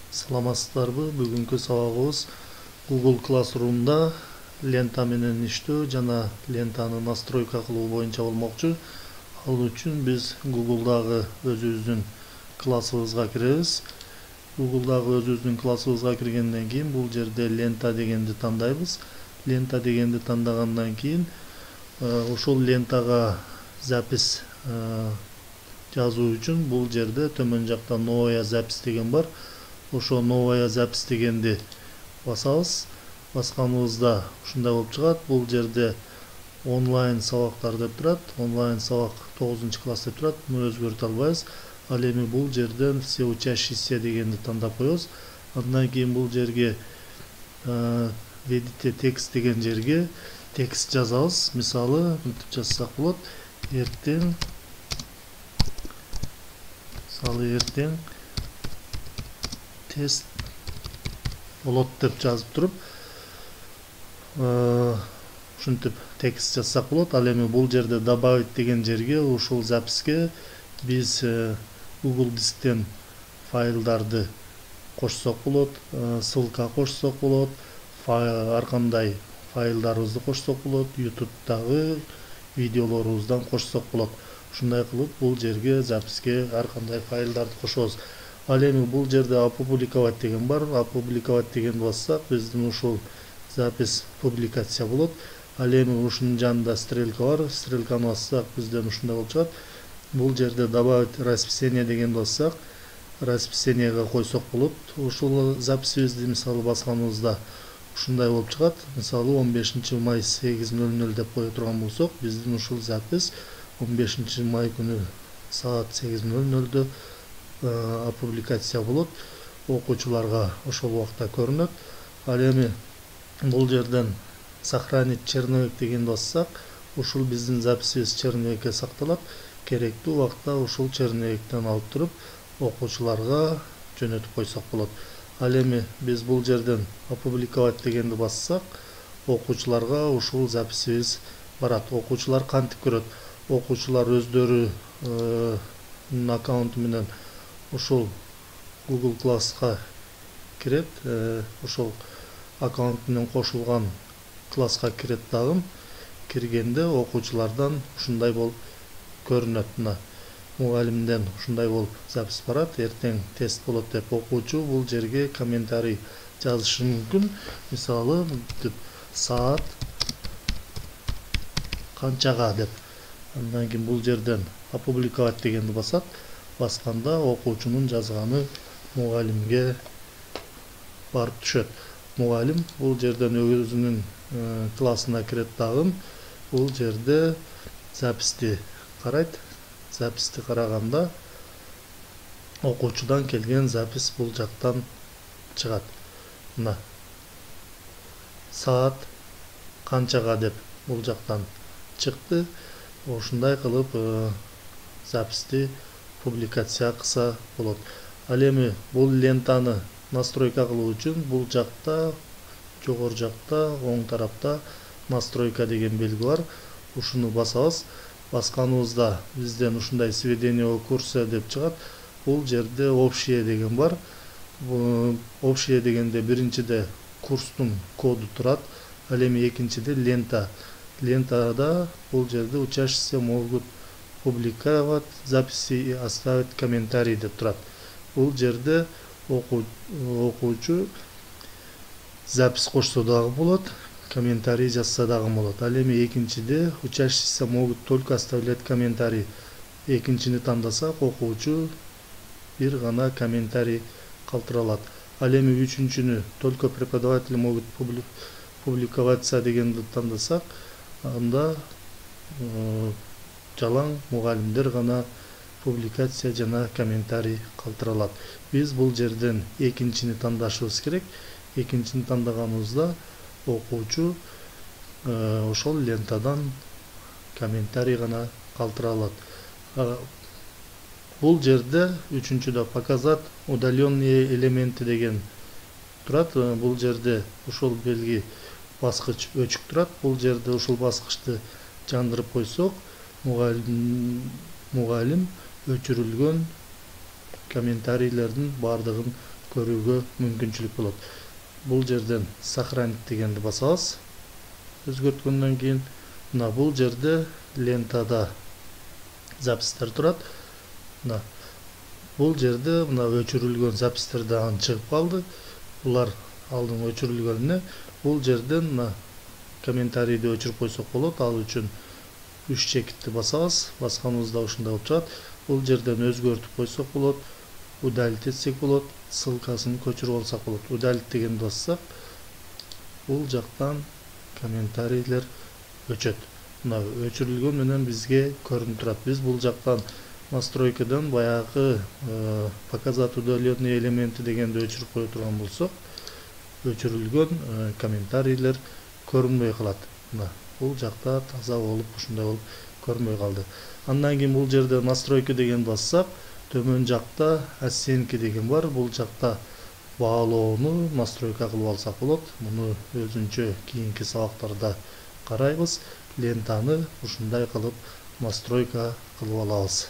Саламатсыздарбы? Бүгүнкү сабагыбыз Google Classroom'da лента менен иштөө жана лентаны настройка кылуу боюнча болмокчу. Ал үчүн биз Google'дагы өзүбүздүн классыбызга киребиз. Google'дагы өзүбүздүн классыбызга киргенден кийин бул жерде лента дегенди тандайбыз. Лента дегенди тандагандан кийин ушул лентага запись жазуу үчүн бул жерде төмөн жакта новая запись деген бар. Ошо новая запись дегенди басабыз. Басканыбызда ушундай болуп чыгат. Бул жерде онлайн сабактар деп турат. Онлайн сабак 9-класс деп турат. Муну өзгөртө албайбыз. Ал эми бул жерден все учащиеся дегенди тандап коебуз. Андан кийин бул жерге введите текст деген жерге текст жазабыз. Мисалы, мынтип жазсак болот. Эртең тест болот деп жазып туруп, ушинтип текст жазсак болот. Ал эми бул жерде добавить деген жерге ушул записке биз Google дисктен файлдарды кошсок болот, ссылка кошсок болот, ар кандай файлдарыбызды кошсок болот, YouTube'дагы видеолорубуздан кошсок болот. Ушундай кылып бул жерге записке ар кандай файлдарды кошобуз. Ал эми бул жерде опубликовать деген бар. Опубликовать дегенди бассак, биздин ушул запись публикация болот. Ал эми ушунун жанында стрелка бар. Стрелканы бассак, бизден ушундай болуп чыгат. Бул жерде добавить расписание дегенди бассак, расписаниеге койсок болот. Ушул записибизди мисалы басканыбызда ушундай болуп чыгат. Мисалы 15-май 8:00 деп кое турган болсок, биздин ушул запись 15-май күнү саат 8:00 опубликация болот. Окуучуларга ошол убакта көрүнөт. Ал эми бул жерден сохранить черновик дегенди бассак, ушул биздин записибиз черновикке сакталат. Керектүү убакта ушул черновиктен алып туруп окуучуларга жөнөтүп койсок болот. Ал эми биз бул жерден опубликовать дегенди бассак, окуучуларга ушул записибиз барат. Окуучулар кантип көрөт? Окуучулар өздөрүнүн аккаунту менен ушул Google класска кирет. Ушул аккаунт менен кошулган класска кирет дагы. Киргенде окуучулардан ушундай болуп көрүнөт. Мына мугалимден ушундай болуп запись барат. Эртең тест болот деп окуучу бул жерге комментарий жазышы мүмкүн. Мисалы, саат канчага деп. Андан кийин бул жерден опубликовать дегенди басат. Басканда окуучунун жазганы мугалимге барып түшөт. Мугалим бул жерден өзүнүн классына кирет дагы. Бул жерде записти карайт. Записти караганда окуучудан келген запись бул жактан чыгат. Мына саат канчага деп бул жактан чыкты. Ушундай кылып записти публикация кылса болот. Ал эми бул лентаны настройка кылуу үчүн бул жакта, жогору жакта, оң тарапта настройка деген белги бар. Ушуну басабыз. Басканыбызда бизден ушундай сведение курса деп чыгат. Бул жерде общее деген бар. Общее дегенде биринчиде курстун коду турат. Ал эми экинчиде лента. Лентада бул жерде учащиеся могут публиковать записи и оставить комментарий деп турат. Бул жерде окуучу запись кошсо дагы болот, комментарий жазса дагы болот. Ал эми экинчиде учащиеся могут только оставлять комментарий. Экинчини тандасак, окуучу бир гана комментарий калтыра алат. Ал эми үчүнчүнү только преподаватели могут публиковаться дегенди тандасак, анда жалаң мугалимдер гана публикация жана комментарий калтыра алат. Биз бул жерден экинчини тандашыбыз керек. Экинчини тандаганыбызда окуучу ошол лентадан комментарий гана калтыра алат. Бул жерде үчүнчүдө показать удаленные элементы деген турат. Бул жерде ушул белги баскыч өчүк турат. Бул жерде ушул баскычты жандырып койсок, мугалим өчүрүлгөн комментарийлердин бардыгын көрүүгө мүмкүнчүлүк болот. Бул жерден сохранить дегенди басабыз. Өзгөрткөндөн кийин мына бул жерде лентада запистер турат. Мына бул жерде мына өчүрүлгөн запистер дагы чыгып калды. Булар алдын өчүрүлгөнүнө бул жерден мына комментарийди өчүрүп койсок болот. Ал үчүн 3 чекитти басабыз. Басканыбызда ушундай болуп чыгат. Бул жерден өзгөртүп койсок болот. Удалить этсек болот. Ссылкасын көчүрүп алсак болот. Удалить дегенди бассак, бул жактан комментарийлер өчөт. Мына өчүрүлгөн менен бизге көрүнүп турат. Биз бул жактан настройкадан баягы показать удаленные элементы дегенди өчүрүп кое турган болсок, өчүрүлгөн комментарийлер көрүнбөй калат. Мына бул жакта таза болуп ушундай болуп көрүнбөй калды. Андан кийин бул жерде настройка деген бассак, төмөн жакта оценки деген бар. Бул жакта баалоону настройка кылып алсак болот. Муну өзүнчө кийинки сабактарда карайбыз. Лентаны ушундай кылып настройка кылып алабыз.